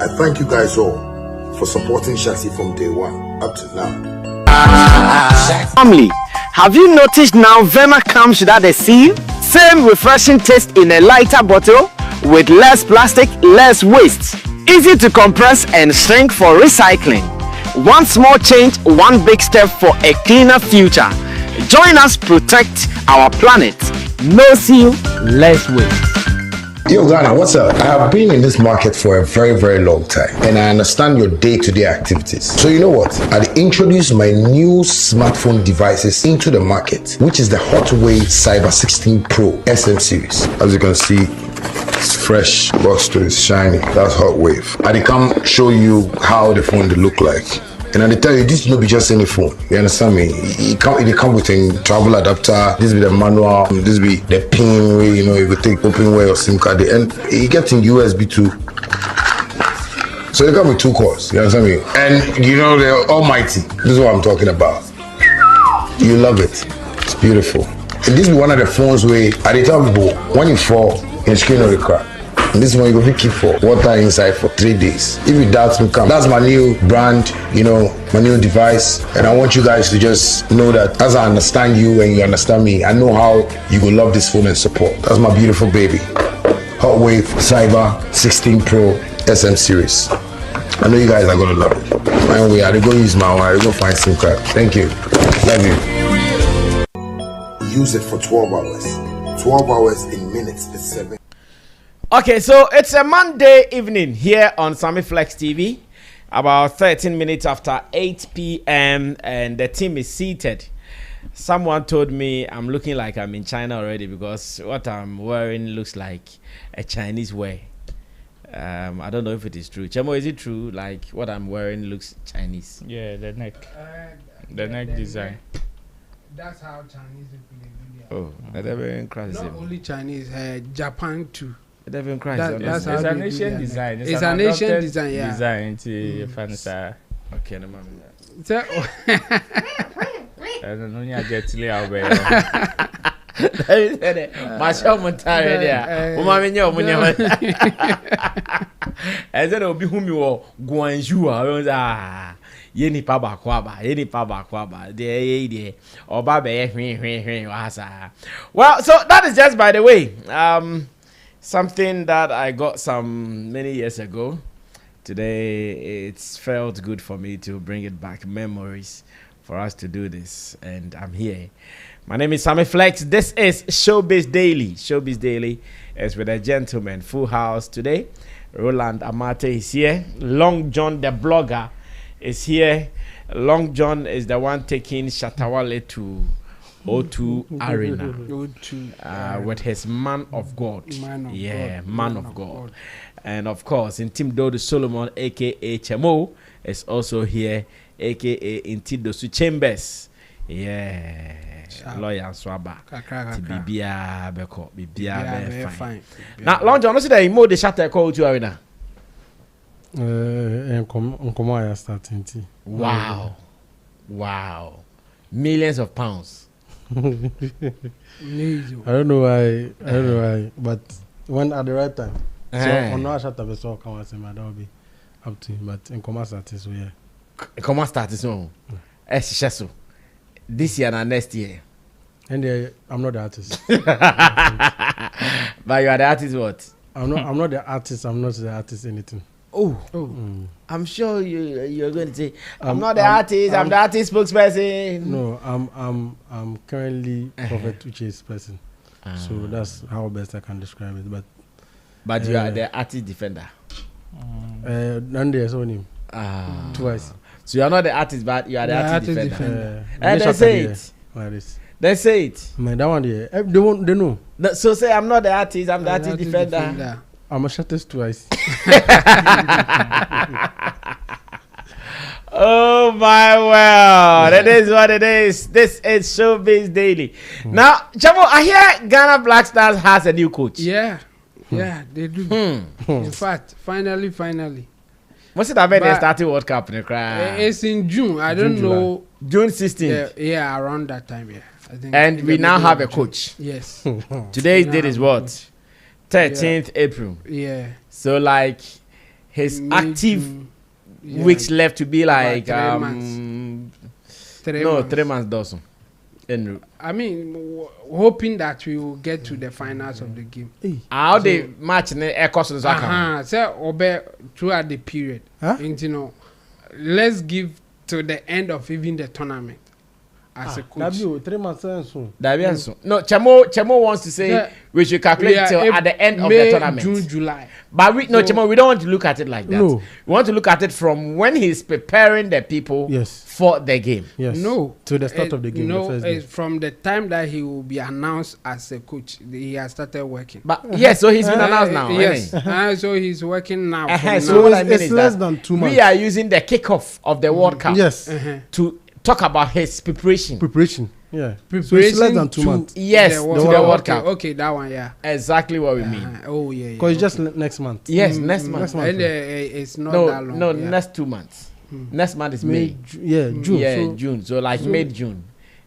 I thank you guys all for supporting Shatti from day one up to now. Family, have you noticed now Vema comes without a seal? Same refreshing taste in a lighter bottle with less plastic, less waste. Easy to compress and shrink for recycling. One small change, one big step for a cleaner future. Join us protect our planet. No seal, less waste. Yo, Ghana, what's up? I have been in this market for a very, very long time, and I understand your day-to-day activities. So you know what? I introduced my new smartphone devices into the market, which is the Hotwave Cyber 16 Pro SM series. As you can see, it's fresh, box to it's shiny. That's Hotwave. I come show you how the phone they look like. And I tell you, this will not be just any phone. You understand me? It come with a travel adapter. This be the manual. This be the pin way. You know, you could take open way or SIM card. And it gets in USB too. So they come with 2 cords. You understand me? And you know they're almighty. This is what I'm talking about. You love it. It's beautiful. And this be one of the phones where I tell people when you fall, your screen will crack. And this one you go keep for water inside for 3 days. If you doubt me, come. That's my new brand, you know, my new device. And I want you guys to just know that as I understand you and you understand me, I know how you will love this phone and support. That's my beautiful baby. Hotwave Cyber 16 Pro SM series. I know you guys are gonna love it. My way, I go use my one, I go find SIM card. Thank you. Love you. Use it for 12 hours. 12 hours in minutes is 7. Okay, so it's a Monday evening here on Sammy Flex TV, about 13 minutes after 8 p.m. and the team is seated. Someone told me I'm looking like I'm in China already because what I'm wearing looks like a Chinese wear. I don't know if it is true. Chemo, is it true? Like what I'm wearing looks Chinese? Yeah, the neck. The neck design. That's how Chinese people live. Oh, that's very incredible. Not only Chinese, Japan too. That's It's an Asian design. It's an Asian design, yeah. Design to fancy. Okay, no man. So, I don't know. You get to lay out there. Masha Montare there. Woman, you know, as I will be whom you are Guanju. Yeni paba kwaba, de or babe. Well, so that is just by the way. Something that I got many years ago. Today, it's felt good for me to bring it back, memories for us to do this, and I'm here. My name is Sammy Flex. This is Showbase Daily. Showbase Daily is with a gentleman, full house today. Roland Amate is here. Long John, the blogger, is here. Long John is the one taking Shatta to O2 Arena with his man of God. Man of God. And of course, Intimdo Solomon, aka Chemo, is also here, aka Intidosu Chambers. Yeah. Lawyer Swaba. Bibia Beko. Bibia fine. Now, Long John, what's the more the Shatta call to Arena? Starting. Wow. Millions of pounds. I don't know why, but when at the right time. So on no Shatta be so come as that will be up to him. But in commerce artist, yeah. Commerce artist, no. Sheso. This year and next year. And I'm not the artist. But you are the artist, what? I'm not the artist. I'm not the artist anything. I'm sure you're going to say I'm not the artist. I'm the artist spokesperson. No, I'm currently Prophet Uche's person. So that's how best I can describe it. But you are the artist defender. None there's only him. Twice. So you are not the artist, but you are the artist defender. And they say it. Like this. They say it. Man, that one there. They know. So say I'm not the artist. I'm the artist defender. I'm a Shatta twice. Oh my well, that is what it is. This is Showbase Daily. Now, Chamo, I hear Ghana Black Stars has a new coach. Yeah, they do. In fact, finally. What's it about they started World Cup in the crowd? It's in June. I don't know. June 16th. Yeah, around that time. Yeah, I think. And we now have a coach. Yes. Today's date is what? 13th April. Yeah. So like his May, active June, yeah, weeks left to be like 3 months. 3 months doesn't. I mean, hoping that we will get to the finals of the game. How they match in the course of the So obe throughout the period. Huh? And, you know, let's give to the end of even the tournament as a coach. 3 months soon. No, Chemo wants to say we should calculate till at the end of the tournament. June, July. But Chemo, we don't want to look at it like that. No. We want to look at it from when he's preparing the people for the game. Yes. No. To the start of the game. No, the first day. from the time that he will be announced as a coach, he has started working. But yes, so he's been announced now. Yes. So he's working now. So what I mean it's is less that than 2 months. we are using the kickoff of the World Cup Yes. to talk about his preparation. Yeah. Preparation So it's less than 2 months. Yes, to the World Cup. Okay, that one, yeah. Exactly what we mean. Oh, yeah. Because it's just next month. Yes, next month. And it's not that long. No, yeah. next 2 months. Next month is May. June. Yeah, So, June. So like mid-June.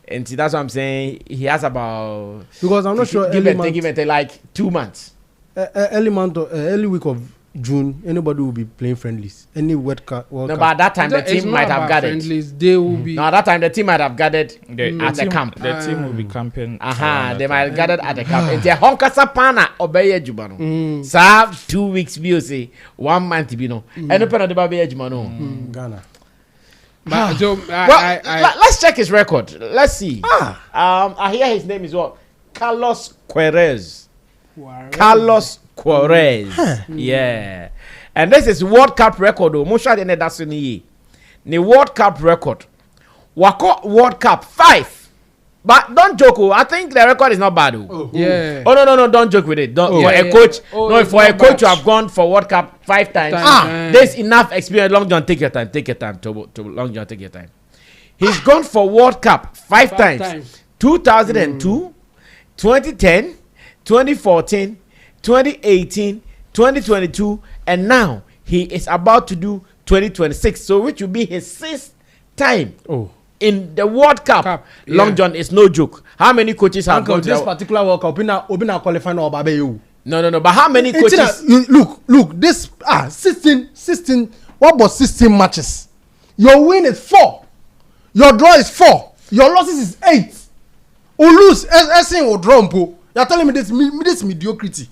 And see, that's what I'm saying. He has about... because I'm not sure give and take like 2 months. early week of June, anybody will be playing friendlies. Any World Cup. No, but at that time the team might have gathered. They will be. No, at that time the team might have gathered at the camp. The team will be camping. They might have gathered at the camp. And the Honkasa Pana obey Jubano. Serve 2 weeks, say 1 month, you know. And open the Baby Jumano. Ghana. But so, let's check his record. Let's see. I hear his name is what? Carlos Queiroz. Carlos Queiroz. Yeah. And this is World Cup record. Musha de Nedasuni. The World Cup record. Wako World Cup 5. But don't joke. I think the record is not bad. Yeah. Oh no, don't joke with it. For a coach, for a coach to have gone for World Cup 5 times. There's enough experience. Long John, take your time. To Long John, take your time. He's gone for World Cup 5 times. 2002, 2010, 2014, 2018, 2022, and now he is about to do 2026. So which will be his 6th time. In the World Cup. Long John is no joke. How many coaches have gone to this particular World Cup? Obina qualifying or Babe you? No. But how many coaches? Look. This 16. What was 16 matches? Your win is 4. Your draw is 4. Your losses is 8. Or lose, essing or draw. You're telling me this mediocrity.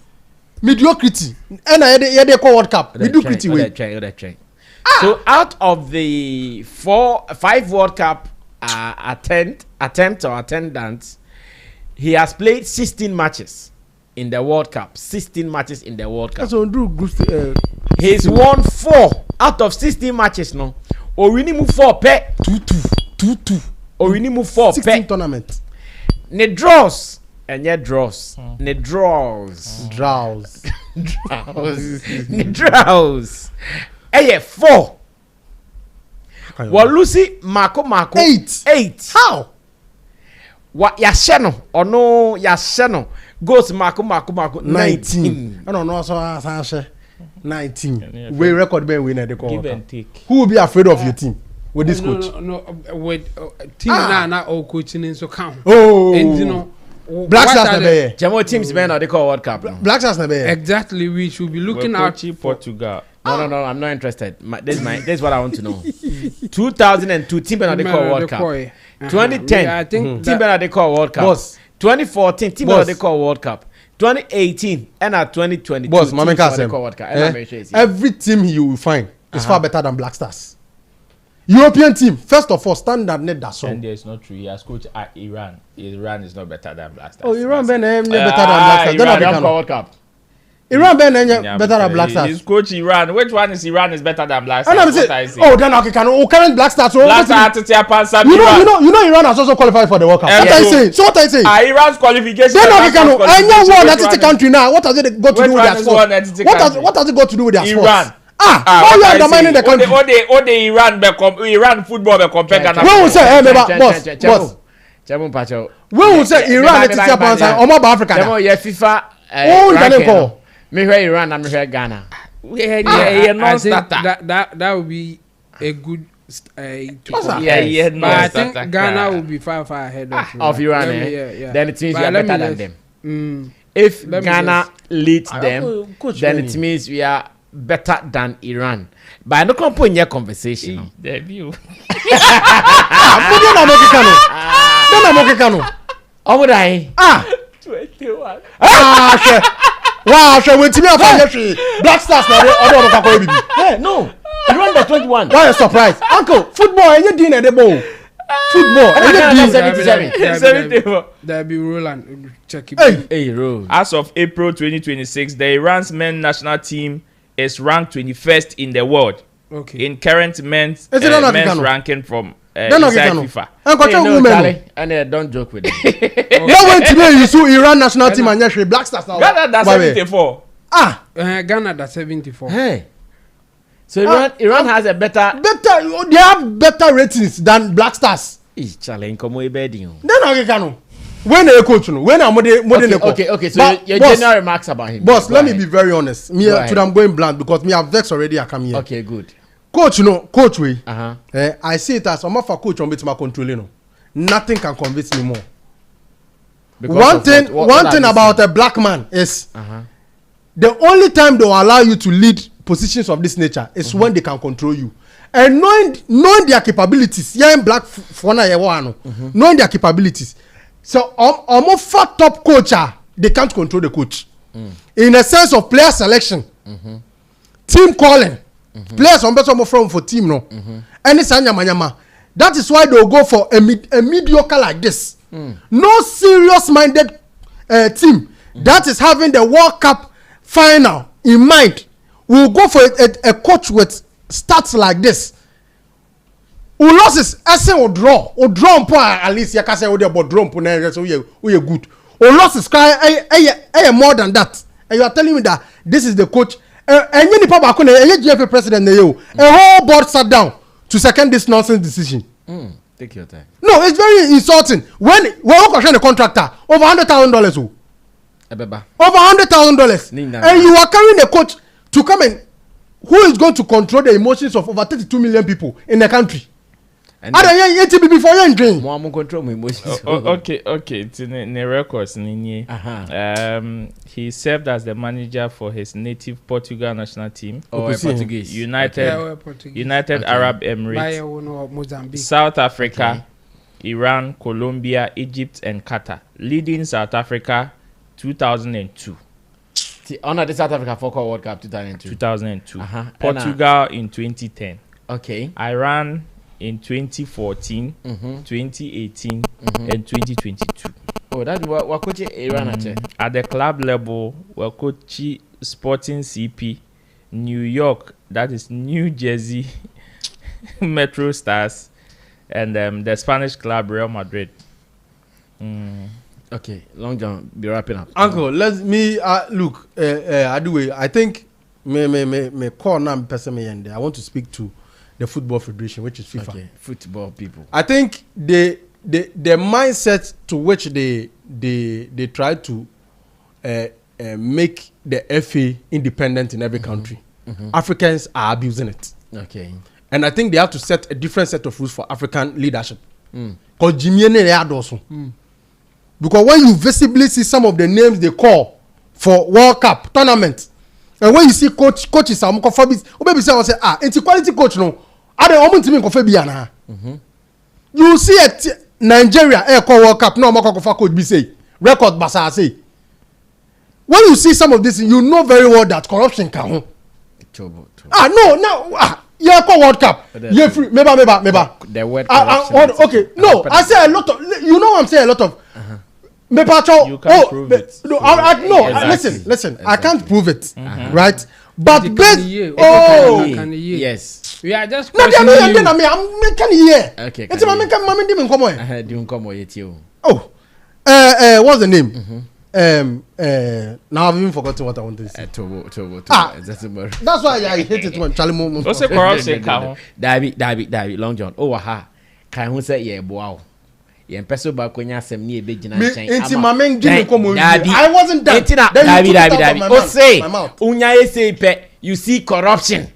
And I call World Cup. Mediocrity way. So out of the 5 World Cup attendance, he has played 16 matches in the World Cup. 16 matches in the World Cup. So He's won 4 out of 16 matches now. Or we need move 4 pe 2-2. Or we need move 4 pe 16 tournament. Ne draws. And yet draws. Ne draws. Ne draws. 4. Well, Lucy, Marco. 8. How? What Yasheno or no Yasheno goes Marco 19. I don't know. So 19. We record being winner the call. Give and take. Who will be afraid of your team with this coach? No, with team now all coaching in so count. And you know. Black Stars never. Jamo teams men or they call World Cup. Black Stars never. Exactly, we should be looking out for Portugal. No, I'm not interested. This is what I want to know. 2002 team men or they call World Cup. 2010 I think team men or they call World Cup. 2014 team men or they call World Cup. 2018 and at 2022 Boss, team men or they call World Cup. Every team you will find is far better than Black Stars. European team, first of all, standard net that's all. And it's not true. He has coached at Iran. Iran is not better than Black Stars. Oh, Iran better than Black Stars. Iran World Cup. Iran better than Black Stars. He's coach Iran. Which one is Iran is better than Black And Stars? I'm saying, then okay, current Black Stars. Black Stars you know, Iran has also qualified for the World Cup. What are you saying? So what are you saying? Iran's qualification. Then okay, any one entity country now. What has it got to do with their sport? What has it got to do with their sports? Iran. Why you undermining the country? All the Iran football be compare Ghana. When we say, boss. When we say Iran, it's Japan, Omo Africa. Jamo, yeah, FIFA. You can call. Me hear Iran, I'm hear Ghana. I think that would be a good But I think Ghana will be far ahead of Iran. Then it means we are better than them. If Ghana leads them, then it means we are better than Iran? But I don't come put in your conversation. The view. How would I? 21. Wow, so when Timmy Black Stars now they Hey, no. Iran the 21. why a surprise? Uncle, football and you dinner the ball. Football and you dinner. 74. There be Roland. Check it. Hey, Ro. As of April 2026, the Iran's men's national team is ranked 21st in the world Okay. in current men's not men's African? ranking from They're not inside African. FIFA. Uncle, Hey, no, women. Charlie. And don't joke with them. That when today you saw Iran national team and you Black Stars now. Ghana that's Why, 74. Ghana that's 74. Hey. So Iran has a better. They have better ratings than Black Stars. Charlie, in come bed you. They're not African. When they coach, when I'm Okay. So your general remarks about him. Boss, Go let me ahead. be very honest. Me, today I'm going blunt because me have vexed already. I come here. Okay, good. Coach, coach way. Uh-huh. I see it as I'm for coach on bit my controlling. Nothing can convince me more. Because One of thing, what one are thing they about saying? a black man is Uh-huh. the only time they will allow you to lead positions of this nature is when they can control you. And knowing their capabilities, yeah, in black knowing their capabilities. So, almost fat top coach, they can't control the coach. In a sense of player selection, team calling, players on better from for team no, and it's anyama. That is why they will go for a mediocre like this. No serious-minded team that is having the World Cup final in mind will go for a coach with stats like this. Who loses? Essay or draw at least you can say about draw so we are good. Who loses? More than that, and you are telling me that this is the coach. And you GFA president, a whole board sat down to second this nonsense decision. Take your time. No, it's very insulting. When we question the contractor over $100,000, Ebeba. over $100,000, and you are carrying a coach to come and who is going to control the emotions of over 32 million people in the country? And Are you before you drink? more control my emotions. Okay. It's in the records. He served as the manager for his native Portugal national team, Portuguese. United Portuguese. Arab Emirates, Bayern Mozambique. South Africa, Iran, Colombia, Egypt, and Qatar, leading South Africa 2002. See, honor the South Africa Football World Cup 2002. Portugal in 2010. Okay. Iran in 2014, 2018, and 2022. Oh, that's what coach Iran At the club level, we're coaching Sporting CP, New York, that is New Jersey, Metro Stars, and the Spanish club Real Madrid. Okay, Long John, be wrapping up. Uncle, let me look. I think me call now person me and I want to speak to the Football Federation, which is FIFA. Okay, football people. I think the mindset to which they try to make the FA independent in every country, Africans are abusing it. Okay. And I think they have to set a different set of rules for African leadership. Because because when you visibly see some of the names they call for World Cup tournament, and when you see coaches are maybe say it's quality coach no, I don't want to mean you see Nigeria call World Cup no coach be say record basa say. When you see some of this, you know very well that corruption can. Yeah, call World Cup. Yeah, free. Maybe. The word corruption. Okay, no, I say a lot of. You know what I'm saying? A lot of. You can't prove it. No, Exactly. listen. I can't prove it, right? But yes. We are just no, questioning you. I'm making here. Okay. It's my making come here. Doing come with you. Oh, what's the name? Now I've even forgotten what I wanted to say. Tobo. That's why I hate it when Charlie Momo. What's the corruption? David, Long John. Oh, aha. Can who say yeah, wow. Yeah, peso ba konya asem ni ebe gina nchen. Enti mamen gini komo. I wasn't that. David. Oh say, unya say pe, you see corruption.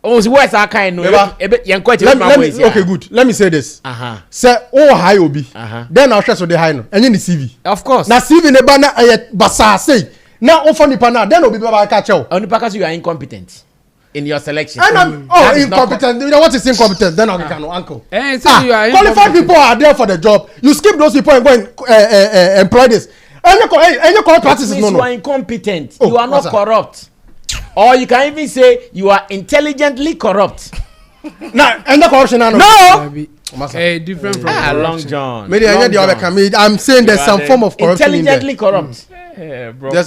Oh, where's our kind no? Okay, good. Let me say this. Say high obi. Then I'll share so the high no. Enye ni CV. Of course. Na CV ne ba na basa say. Now offer nipa now, then obi baba catch you. Only because you are incompetent in your selection. And I'm incompetent. You know what is incompetent? Then I can uncle. So you are qualified people are there for the job. You skip those people and go and employ this. And your corrupt practices no. You are incompetent. You are not corrupt. Or you can even say you are intelligently corrupt. Now, and the corruption no. Different from Long John. Maybe I'm saying there's some form of corruption in there. Intelligently corrupt. There's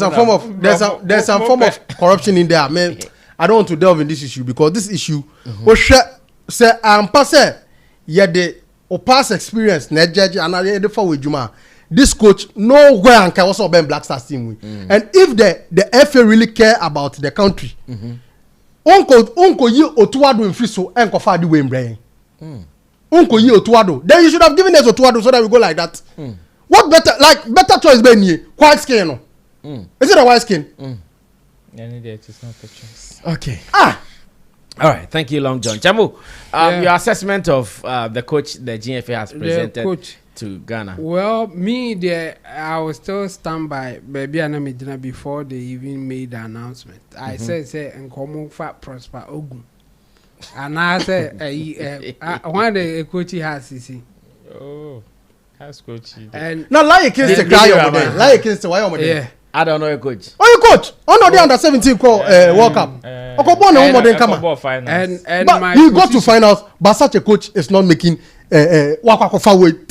some form of corruption in there. I mean, I don't want to delve in this issue because this issue say I'm passing the past experience na judge and I dey for with Juma. This coach nowhere and can also be Black Stars team with. And if the FA really care about the country, unko yi Otuado in free so enko fa di way mbrain. Unko yi Otuado. Then you should have given us Otuado so that we go like that. What better choice be ni? White skin no. Is it a white skin? It is not a choice. Okay. All right. Thank you, Long John. Chamu, your assessment of the coach the GFA has presented to Ghana. Well, I was still stand by baby and before they even made the announcement. I said Nkomo Fat Prosper Ogun. And I said one the coach has CC. Oh, has coach. And now lie against the guy over there. Lie against the why over there. Yeah. I don't know a coach. Oh, you coach? Oh no, they under 17 call World Cup. And but he got to finals, but such a coach is not making Wakakofa with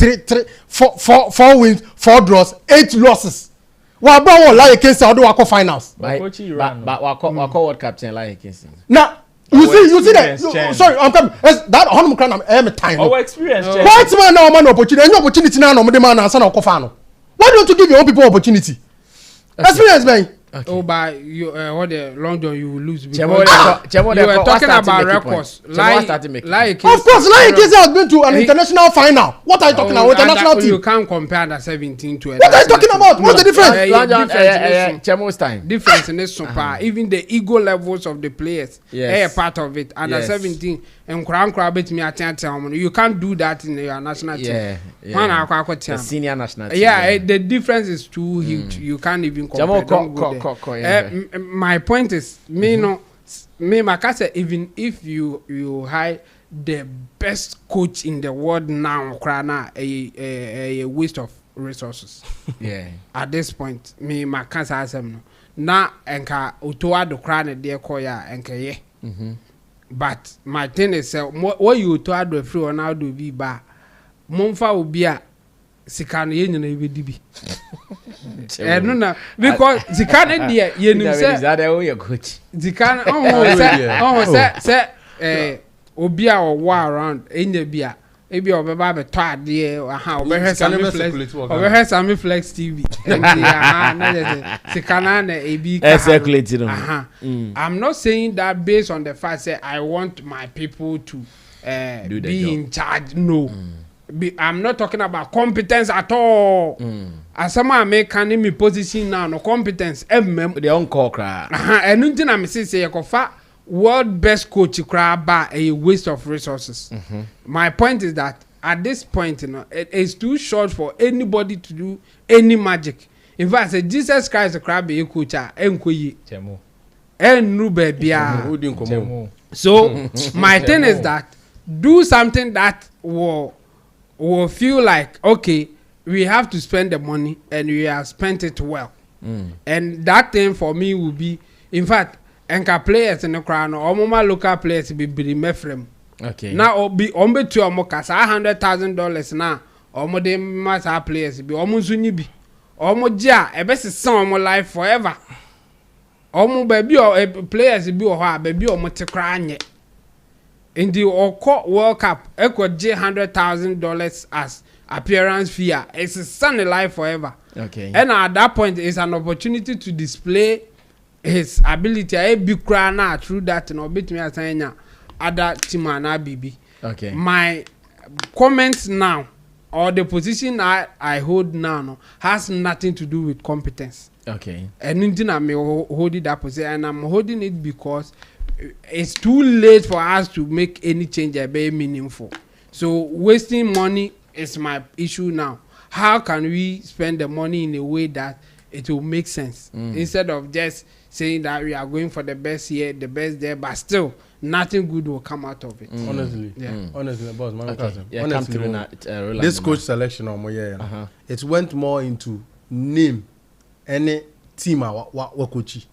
4 wins, 4 draws, 8 losses. Well, bro, lie against the Wako finals. But Wako World Captain lie against him. Now you see that. Sorry, I'm coming. That Honum Crown I'm time. Our experience. White man now man opportunity. Any opportunity now no man and son of Kofano. Why don't you give your own people opportunity? Experience, man. Okay. Oh, by you, what the Long John you will lose. You were talking about records. Of course, Laik has been to an international final. What are you talking about? International team. You can't compare under 17 to. What are you talking about? What's the difference? Chemo's time. Difference in this super. Even the ego levels of the players. Yes. Part of it. Under 17. And you can't do that in your national team. The senior national team. The difference is too huge. You can't even compare. My point is, Makasa, even if you hire the best coach in the world now, a waste of resources. At this point, Makasa has them now. Enka Otuado Krana dear Koya enka But my thing is, what you told the free on how do be ba Monfa will be a Sikan Yen and ABDB. No, because Sikan dear, you say that your coach. Sikan, Obia or war around in the beer. Maybe over by the twat dear, how over Sammy Flex TV. I'm not saying that based on the fact that I want my people to be in charge. No. I'm not talking about competence at all. As someone may can in me position now, no competence. The on-call cry. And nothing I'm saying, world best coach crab a waste of resources. My point is that at this point, it's too short for anybody to do any magic. In fact, say Jesus Christ crab a coach enkoyi. So my thing is that do something that will feel like okay, we have to spend the money and we have spent it well. And that thing for me will be, in fact, enka players in the crown or mama local players be mefrem. Okay. Now be ombe to omoka $100,000 now. Omo de masa players be omo zuni omo ja ebesi san omo life forever. Omo baby or players be o ha baby omo te kra anye. In the World Cup, equal $100,000 as appearance fee. It's a sunny life forever. Okay. And at that point, it's an opportunity to display his ability. I be crying through that and obey me as I other team and BB. Okay. My comments now or the position I hold now has nothing to do with competence. Okay. And indeed I'm holding that position, and I'm holding it because it's too late for us to make any change very meaningful. So wasting money is my issue now. How can we spend the money in a way that it will make sense instead of just saying that we are going for the best here, the best there, but still nothing good will come out of it. Honestly, honestly, boss, honestly, this coach selection it went more into name any team wa coach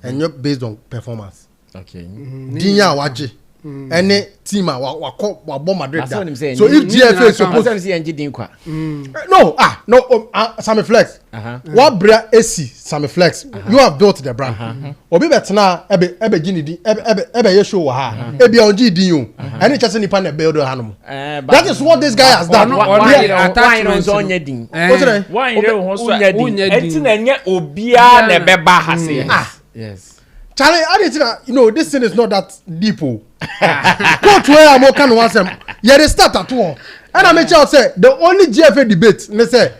and not based on performance. Okay. Dinya waje any team wa bomb Madrid. So if GFA is supposed to see no Sammy Flex. What bra AC Sammy Flex? You have built the brand. Obi betna ebe ginidi ebe show wa ha. Ebi onji din you. Any chance nipa na build hanum. That is what this guy has done. Why no so onye din? Why you ho so enti na nye obia na beba ha se. Yes. Charlie, I didn't, you know, this thing is not that deep. Coach, where I'm okay, no one yeah, they start at all. And I make sure say the only GFA debate, they say,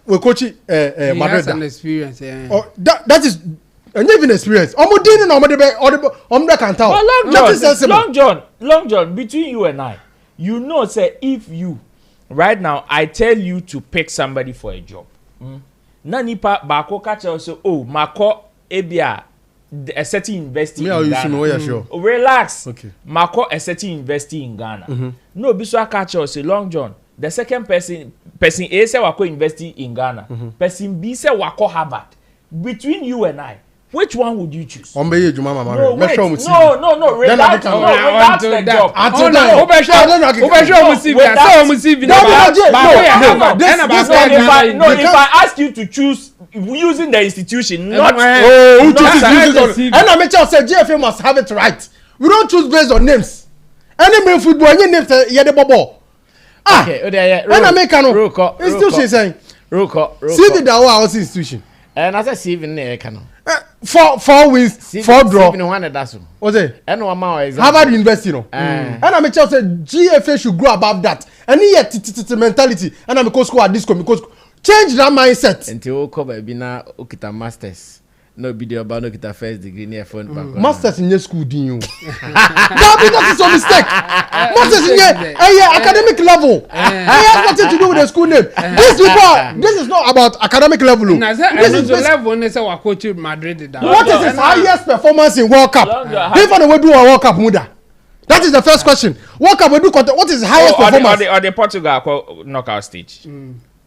we coach Madrid. Has an experience, yeah. That is an even experience. Long John, between you and I, you know, say if you right now I tell you to pick somebody for a job, Nanipa bako catch also, oh, Mako. Ebia a certain investing in Ghana. Sure. Relax. Okay. Mako a certain investing in Ghana. No, Biswa catch us Long John. The second person A say wako investing in Ghana. Person B say wako Harvard. Between you and I, which one would you choose? No, wait. No. Relax the job. If I ask you to choose using the institution, not and I make sure say GFA must have it right. We don't choose based on names. Any main football, any names yeah the bubble. Okay, and I make no institution saying see the Dawa house institution. And as I see even there, four wins, 4 draw. What's it? And one more is Harvard University, no. And I make sure say GFA should grow above that. And yet mentality. And I'm a school at this because change that mindset. Until Kobe Bina Okita Masters. No video about Okita first degree near phone. Masters in your school, do you? That is a mistake. Masters in your academic level. It has nothing to do with the school name. This is not about academic level. This is the level when they say we're coaching Madrid. What is his highest performance in World Cup? If I will do a World Cup, Muda. That is the first question. World Cup will do what is his highest performance? Or the Portugal knockout stage.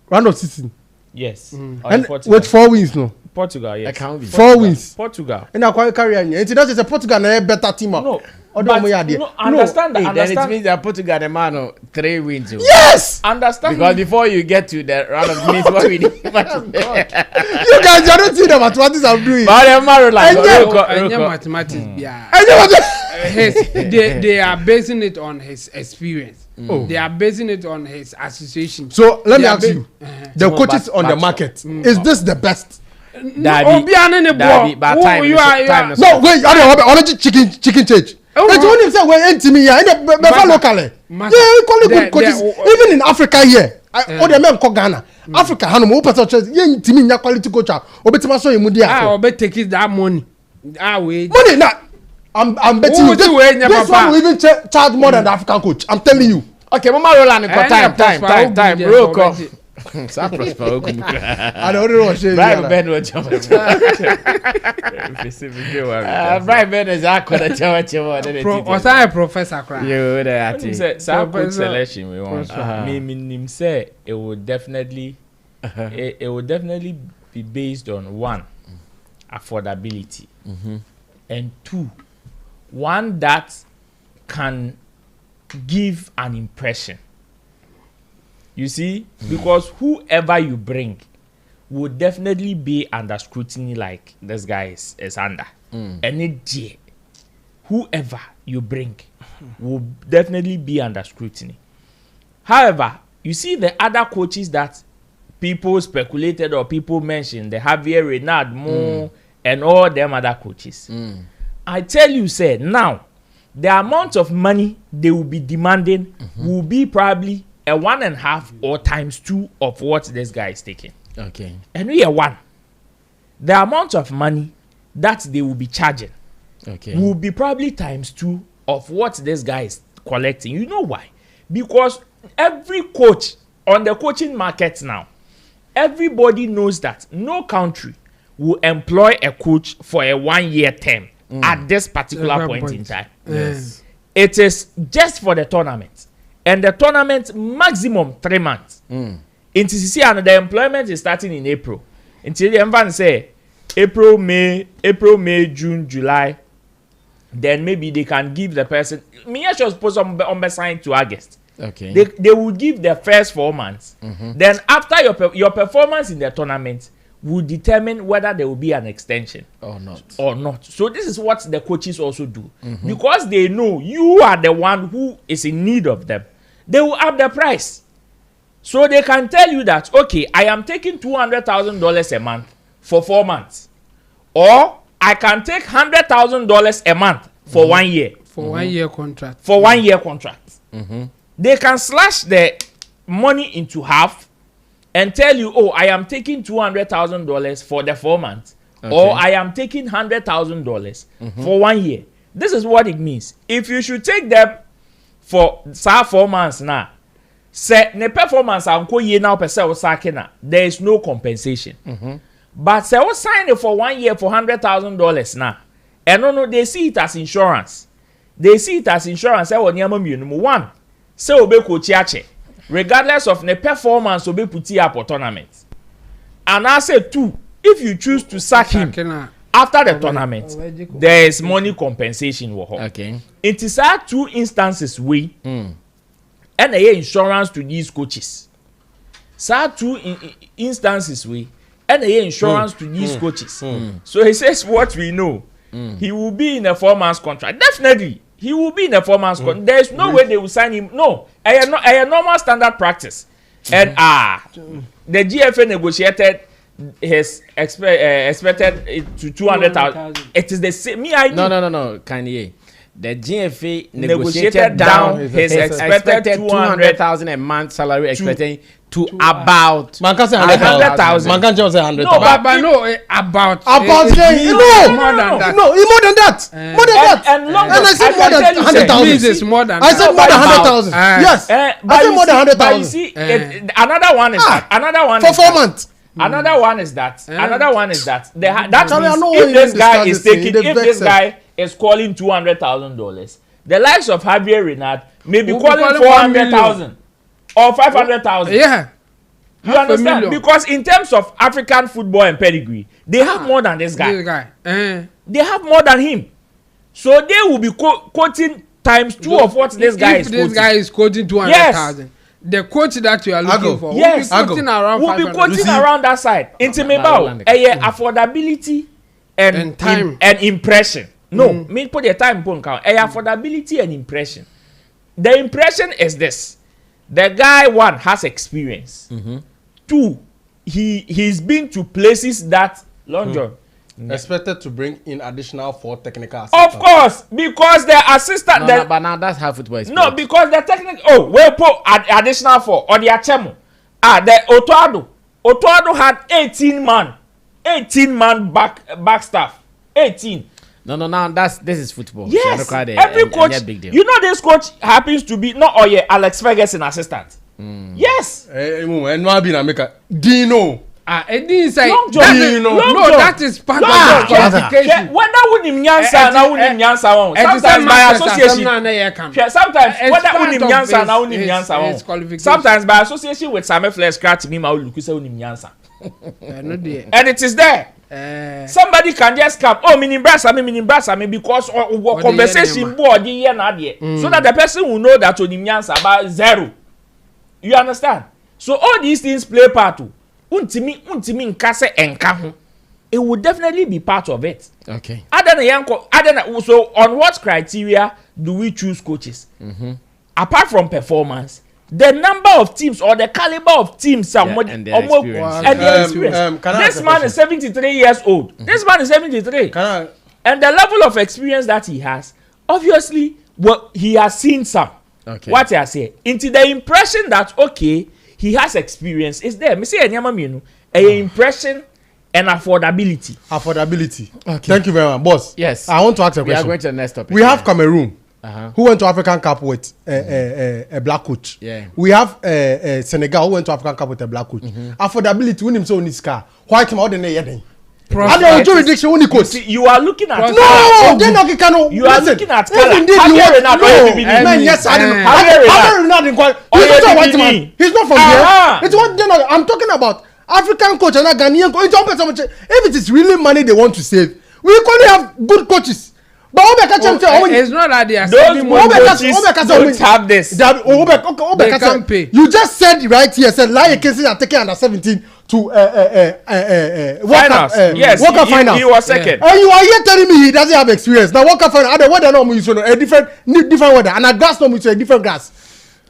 Round of 16. Yes. And with 4 wins, no. Portugal, yes. 4 wins. Portugal. And I quite carry on. It's that is a Portugal a better team. No. Understand that. Then it means that Portugal the man 3 wins. Yes. Understand. Because before you get to the round of minutes, what we need. You guys are not seeing the mathematics I'm doing. But mathematics. Yeah. They are basing it on his experience. They are basing it on his association. So let me ask you, the coaches on the market, is this the best? Daddy, but you are no wait, I don't chicken change. It's only say we're intimate here, and locally. Yeah, we call it good coaches. Even in Africa here, all the men call Ghana. Africa, Hanu, person choice. Yeah, intimate quality coach. Obetima so you mudia. I bet take it that money. Wait. Money now. I'm betting you. This one will even charge more than the African coach. I'm telling you. Okay, Mama Roland, time. Roll call. I don't know what Brian Ben will jump. Brian Ben is a professor. You say good selection we want. Me say it would definitely be based on 1, affordability, and 2, one that can give an impression. You see, because whoever you bring will definitely be under scrutiny like this guy is under. Any day, whoever you bring will definitely be under scrutiny. However, you see the other coaches that people speculated or people mentioned, the Javier Renard, Mo, and all them other coaches. I tell you, say, now, the amount of money they will be demanding will be probably a 1.5 or times 2 of what this guy is taking. Okay. And we are 1. The amount of money that they will be charging will be probably times 2 of what this guy is collecting. You know why? Because every coach on the coaching market now everybody knows that no country will employ a coach for a 1-year term at this particular point in time. Yes. It is just for the tournament, and the tournament maximum 3 months. In TCC, and the employment is starting in April. Until the environment say April, May, June, July. Then maybe they can give the person. Me, I should suppose on sign to August. Okay. They will give the first 4 months. Then after your performance in the tournament will determine whether there will be an extension or not. So this is what the coaches also do, because they know you are the one who is in need of them. They will up the price, so they can tell you that okay, I am taking $200,000 a month for 4 months, or I can take $100,000 a month for 1 year. For 1 year contract. For 1 year contract. They can slash the money into half and tell you, oh, I am taking $200,000 for the 4 months, or I am taking $100,000 for 1 year. This is what it means. If you should take them for 4 months now, say the performance anko ye now per se osakena, there is no compensation. But say we sign it for 1 year for $100,000 now, and no, they see it as insurance. They see it as insurance. Say one, say obe coachiache, regardless of the performance obe puti up for tournament. And I say 2, if you choose to sack him after the tournament, there is money compensation. Okay. It is 2 instances we and a insurance to these coaches. 2 instances we and a insurance to these coaches. So he says what we know. He will be in a 4 months contract. Definitely, he will be in a 4 months contract. There is no way they will sign him. No, a normal standard practice. And the GFA negotiated his expected to 200,000. It is the same. No. Kanye. The GFA negotiated down his expected 200,000 a month salary, expecting to about 100,000. Man can't just say 100,000. No, but no, about more than that. No, more than that. More than that. And I said more than 100,000. More than I said more than 100,000. Yes. I said more than 100,000. But you see, another one is that. Another one for 4 months. Another one is that. Another one is that. That means if this guy is taking, if this guy is calling $200,000, the likes of Javier Renard may be calling 400,000 or 500,000. Yeah. You understand? Because in terms of African football and pedigree, they have more than this guy. They have more than him. So they will be quoting times 2 of what this guy is quoting. If this guy is quoting 200,000. The coach that you are looking for will be quoting around 500,000. Will be quoting around that side. Intimate affordability and time and impression. No, me put the time point count. Affordability and impression. The impression is this: the guy 1 has experience. 2, he's been to places that Long John expected to bring in additional 4 technical assistants. Of course, because the assistant. But now that's how football is. No, because the technical. Oh, we put additional 4 or the Achemo. The Otoado had 18 man back staff. 18. No. This is football. Yes. So every coach. Big deal. You know this coach happens to be not Alex Ferguson assistant. Yes. Dino. It didn't say that is part of the qualification. Whether unim nyansa na unim nyansa won. Sometimes by association. Sometimes whether unim nyansa na unim nyansa won. Sometimes by association with Sammy Flex scratch me ma uluku say unim nyansa. And it is there. Somebody can just come. Oh, minim brasa me because conversation board here na there. So that the person will know that unim nyansa about 0. You understand? So all these things play part too. Untimi nkase enka ho. It would definitely be part of it. Okay. So on what criteria do we choose coaches? Apart from performance, the number of teams or the caliber of teams and their experience. This man is 73 years old. This man is 73. And the level of experience that he has, obviously, he has seen some. Okay. What I say, into the impression that okay, he has experience is there. Me say impression and affordability. Okay. Thank you very much, boss. Yes. I want to ask a question. We are going to the next topic. We have Cameroon who went to African Cup with a black coach. Yeah. We have Senegal who went to African Cup with a black coach. Affordability, when him so in his car, white him out in the year. And the jurisdiction when he coach. You are looking at no, they're not going you are looking at indeed you want man, yes, I didn't know. He's not a white man. He's not from here. It's what they're not. I'm talking about African coach and a Ghanaian coach. If it is really money they want to save, we only have good coaches. But it's not that they are saving money. Don't have this. They can't pay. You just said right here, said Lion cases are taking under 17 to finals. Yes, World Cup finals. He was second. And you are here telling me he doesn't have experience. Now World Cup final, other weather no use a different weather, and a grass no use a different grass.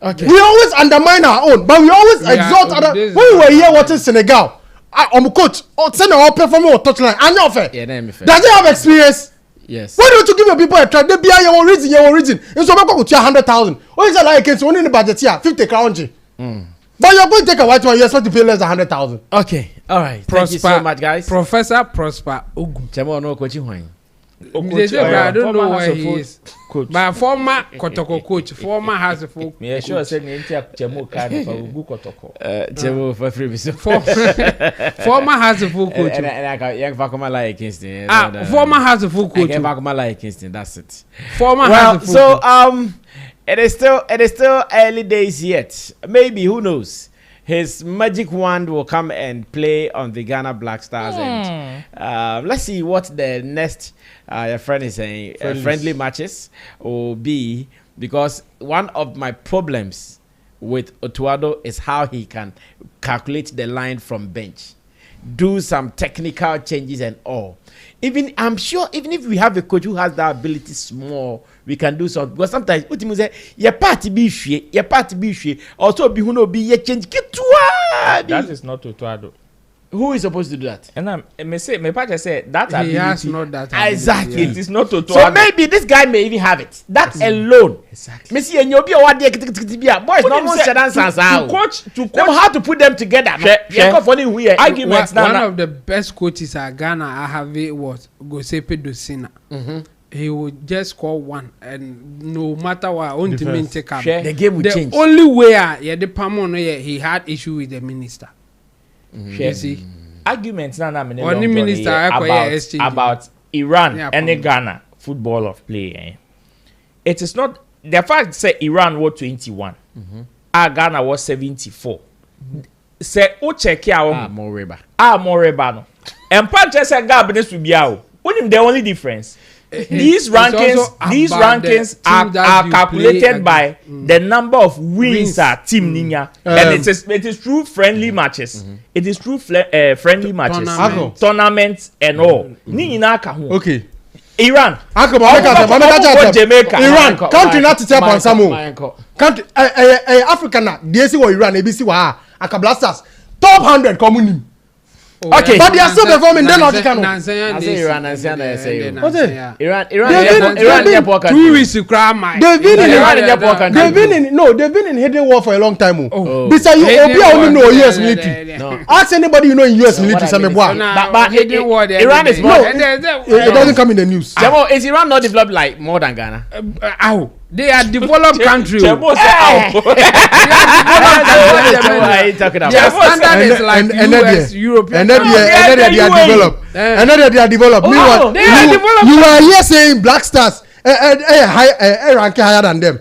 Okay. We always undermine our own, but we always exalt other. When we were here watching Senegal, coach, Senegal performing on touchline, and not fair. Does he have experience? Yes. Why don't you give your people a try? They be your reason. It's about to 100,000. What is that like? It's only in the budget here, 50 crown. But you're going to take a white one. You're supposed to pay less than 100,000. Okay. All right. Thank you so much, guys. Professor Prosper Ogun. Chemo no coaching wine. I don't know where he is. Coach. My former Kotoko coach, former Hasselhoff. Yeah, sure. Said me Chemo card for Ugu Kotoko. Chemo for free. Former Hasselhoff coach. And I got young Vakoma like Kingston. Former Hasselhoff coach. Young Vakoma like Kingston. That's it. Former Hasselhoff. So it is still early days yet. Maybe, who knows? His magic wand will come and play on the Ghana Black Stars, and let's see what the next your friend is saying friendly matches will be, because one of my problems with Otuado is how he can calculate the line from bench, do some technical changes and all. I'm sure even if we have a coach who has that ability small, we can do something. Because sometimes what say your party be also be who no be ye change. That is not Otuado. Who is supposed to do that? And my partner said that he has not that ability. Exactly. It is not Otuado. So maybe this guy may even have it. That alone. Exactly. Me see boys no more to coach how to put them together. Arguments one of the best coaches at Ghana I have it was Gosepe Dosina. He would just score one, and no matter what, only to take up. The game will change. The only way the Pamon he had issue with the minister. You see, arguments only minister about Iran and Ghana football of play. It is not the fact say Iran was 21, Ghana was 74. Say o check here more reba no. And Pancha say Gabines will be out. What the only difference? These rankings are calculated by the number of wins our team Ninya, and it is through friendly matches. It is through friendly matches, tournaments and all. Okay. Iran. Jamaica. Iran. Country not to tell on Samu. Country Africa na. DSC or Iran. ABC wa. Akablasters. Top 100 communing. Okay, but they are still performing. They're not Iran. Iran. 2 weeks to cry. They've been in hidden war for a long time. Besides, you only know US military. Ask anybody you know in US military. But hidden war. Iran is not. It doesn't come in the news. Is Iran not developed like more than Ghana? They are developed country. What are you talking about? Their standard is like US, European. And then they are developed. And then they are developed. Meanwhile, you are here saying Black Stars rank higher than them.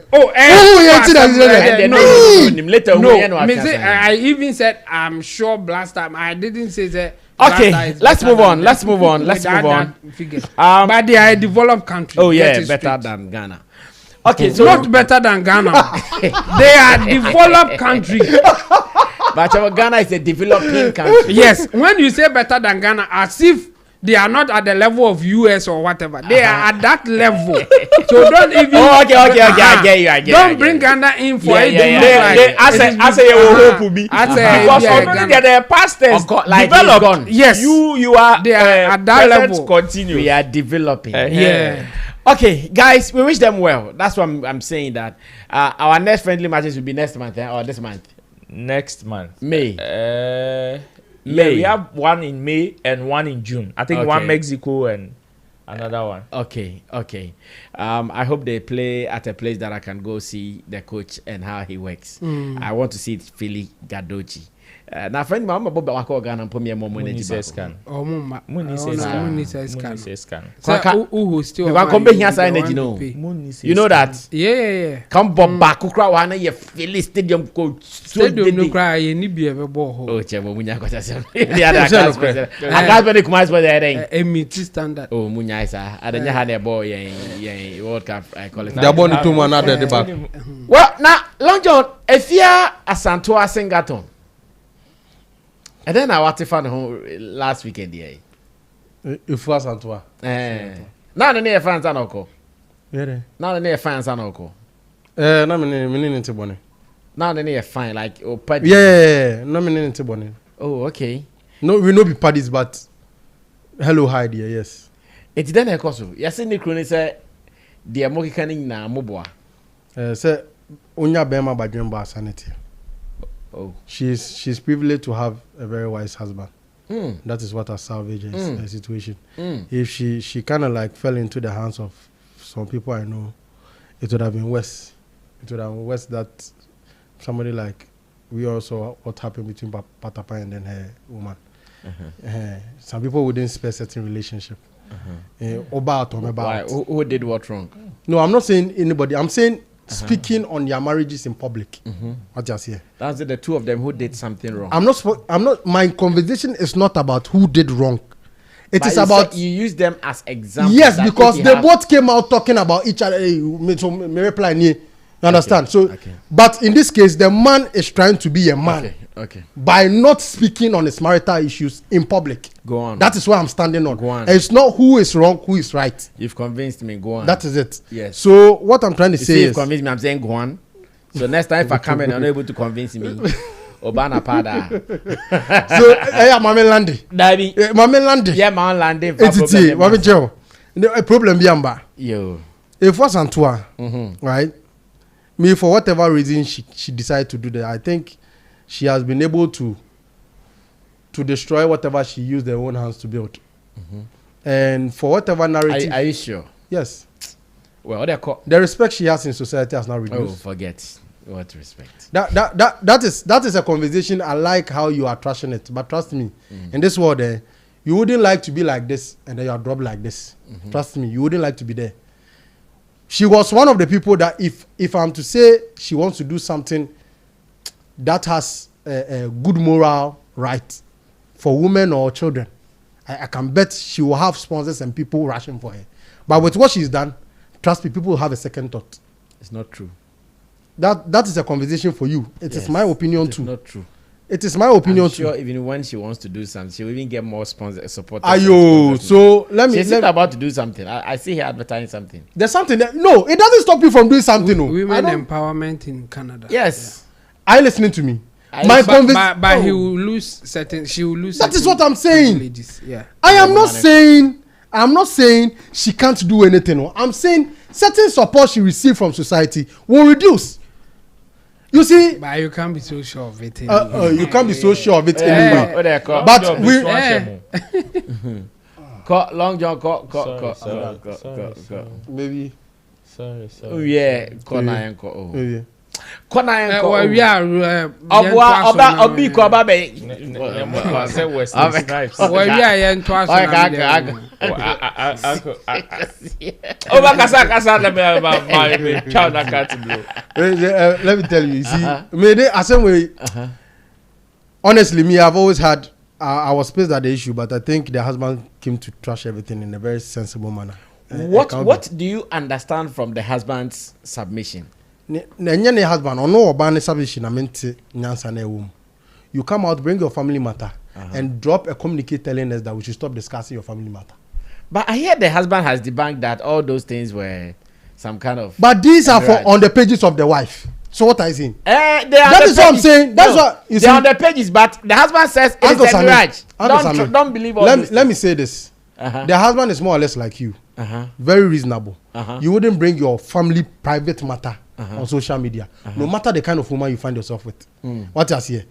I even said I'm sure Black Stars. I didn't say that. Okay, let's move on. But they are a developed country. Oh yeah, better than Ghana. Okay, so not better than Ghana. They are developed country. But Ghana is a developing country. Yes, when you say better than Ghana, as if they are not at the level of US or whatever. They are at that level. So don't even. Okay. I get you. Don't bring Ghana in for it. As a hope be. Because already they are past tense. Like developed. Yes. You are. They are at that level. Continue. We are developing. Yeah. Okay, guys, we wish them well. That's what I'm saying. That our next friendly matches will be next month or this month. Next month, May. May. We have one in May and one in June. I think one Mexico and another one. Okay. I hope they play at a place that I can go see the coach and how he works. I want to see Philly Gadochi. Now, friend, Mama Bob Wakogan and Pomia Momoni scan. Oh, Mumma. Muni scan. Who still want come here sign it, you know that? Yeah. Come Bob back, who cry one year Philly Stadium coach. Stadium no cry, you need be a ball. Oh, Chemo Munya got us. The other class. I got very commerce for the MT standard. Oh, Munya, I don't know how they boy, yeah, World Cup, I call it. They're born to one at the back. Well, now, Long John, Afia Asantewaa Singaton. And then I was fan home last weekend, yeah. If was Asantewaa. Now the near fans are no. Yeah. Now the near fans are no. No, me into bonnet. Now the near fine, like oh, yeah. No, me into bonnet. Oh, okay. No, we no be parties, but hello, hi dear, yes. It's then a cost. Yes, in the chronic say the American na moboa. Say Unya Bema Badjumba sanity. Oh, she's privileged to have a very wise husband. That is what her salvage is a situation. If she kind of like fell into the hands of some people I know, it would have been worse. It would have been worse that somebody like we also what happened between Patapa and then her woman. Some people wouldn't spare certain relationship. Why? Who did what wrong? No, I'm not saying anybody. I'm saying speaking on their marriages in public. What just here? That's the two of them who did something wrong. I'm not. My conversation is not about who did wrong. It is about you use them as examples. Yes, because they both came out talking about each other. So me reply you understand? But in this case, the man is trying to be a man. Okay. By not speaking on his marital issues in public. Go on. That is why I'm standing on. Go on. And it's not who is wrong, who is right. You've convinced me. Go on. That is it. Yes. So what I'm trying to say is, you've convinced me. I'm saying go on. So next time if I come in, I'm not able to convince me. Obana Pada. So yeah, Mame Landy. Daddy. Mame Landy. Yeah, Mame Landy. It's Mame Joe. The problem biamba. Yo. If was Asantewaa, right? Me for whatever reason she decided to do that. I think she has been able to destroy whatever she used her own hands to build. And for whatever narrative. Are you sure? Yes. Well, the respect she has in society has not reduced. Oh, forget. What respect? That is a conversation. I like how you are trashing it. But trust me, in this world, you wouldn't like to be like this and then you are dropped like this. Trust me, you wouldn't like to be there. She was one of the people that if I'm to say she wants to do something that has a good moral right for women or children, I can bet she will have sponsors and people rushing for her. But with what she's done, trust me, people will have a second thought. It's not true. That is a conversation for you. It is my opinion too. It's not true. It is my opinion too. Sure, even when she wants to do something, she will even get more support. Ayo, so she's about to do something. I see her advertising something. There's something that, no, it doesn't stop you from doing something. Women empowerment in Canada. Yes. Are you listening to me? But he will lose certain. She will lose. That is what I'm saying. Yeah. I am not saying. I'm not saying she can't do anything. I'm saying certain support she received from society will reduce. You see, but you can't be so sure of it. You can't be so sure of it anyway. But we. Long John, Maybe. Sorry. Oh yeah, Maybe. Let me tell you, see, honestly, me, I've always had I was pissed at the issue, but I think the husband came to trash everything in a very sensible manner. What do you understand from the husband's submission? Husband you come out, bring your family matter, and drop a communique telling us that we should stop discussing your family matter. But I hear the husband has debunked that all those things were some kind of. But these are on the pages of the wife. So what I saying? That is what I'm saying. That's what you see. They're on the pages, but the husband says it's a mirage. Don't believe all this. Let me say this. The husband is more or less like you. Very reasonable. You wouldn't bring your family private matter on social media, no matter the kind of woman you find yourself with. What I see here.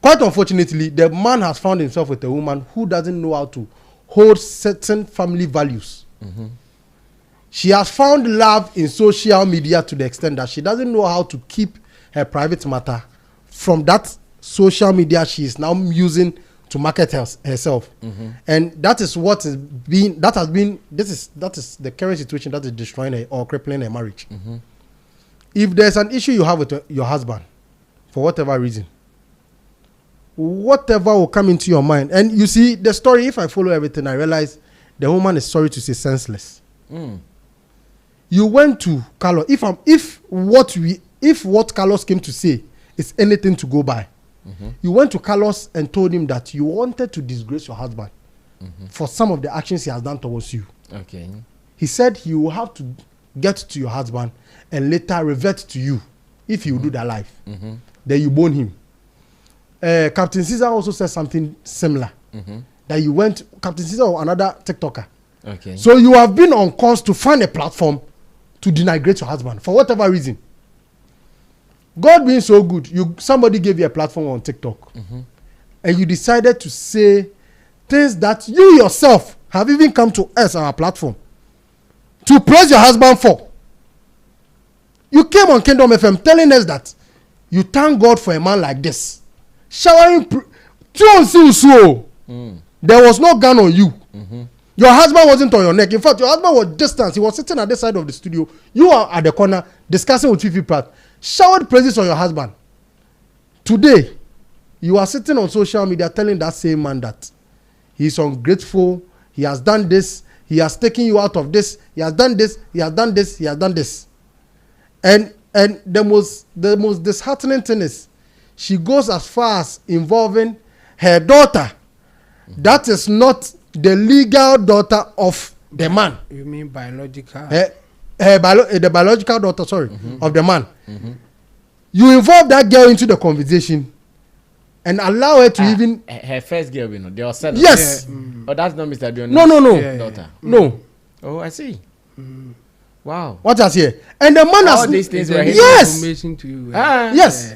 Quite unfortunately, the man has found himself with a woman who doesn't know how to hold certain family values She has found love in social media to the extent that she doesn't know how to keep her private matter from that social media she is now using to market herself. And that is what is being, that is the current situation that is destroying her or crippling her marriage. If there's an issue you have with your husband, for whatever reason, whatever will come into your mind, and you see the story, if I follow everything, I realize the woman is, sorry to say, senseless. You went to Carlos. If what Carlos came to say is anything to go by, you went to Carlos and told him that you wanted to disgrace your husband for some of the actions he has done towards you. Okay. He said he will have to get to your husband and later revert to you if you do that life. Then you bone him. Captain Caesar also said something similar. That you went, Captain Caesar or another TikToker. Okay. So you have been on course to find a platform to denigrate your husband for whatever reason. God being so good, somebody gave you a platform on TikTok, and you decided to say things that you yourself have even come to us, our platform, to praise your husband for. You came on Kingdom FM telling us that you thank God for a man like this. Showering, there was no gun on you. Your husband wasn't on your neck. In fact, your husband was distant. He was sitting at this side of the studio. You are at the corner discussing with UTV Pratt. Showered praises on your husband. Today, you are sitting on social media telling that same man that he is ungrateful. He has done this. He has taken you out of this. He has done this. He has done this. He has done this. And the most disheartening thing is, she goes as far as involving her daughter. That is not the legal daughter of the man. You mean biological? The biological daughter, of the man. You involve that girl into the conversation and allow her to even... Her first girl, they are settled. Yes. Oh, that's not Mr. Dion's daughter. No. Oh, I see. Wow. What has here? And the man has... All these things were yes. Information to you. Yes.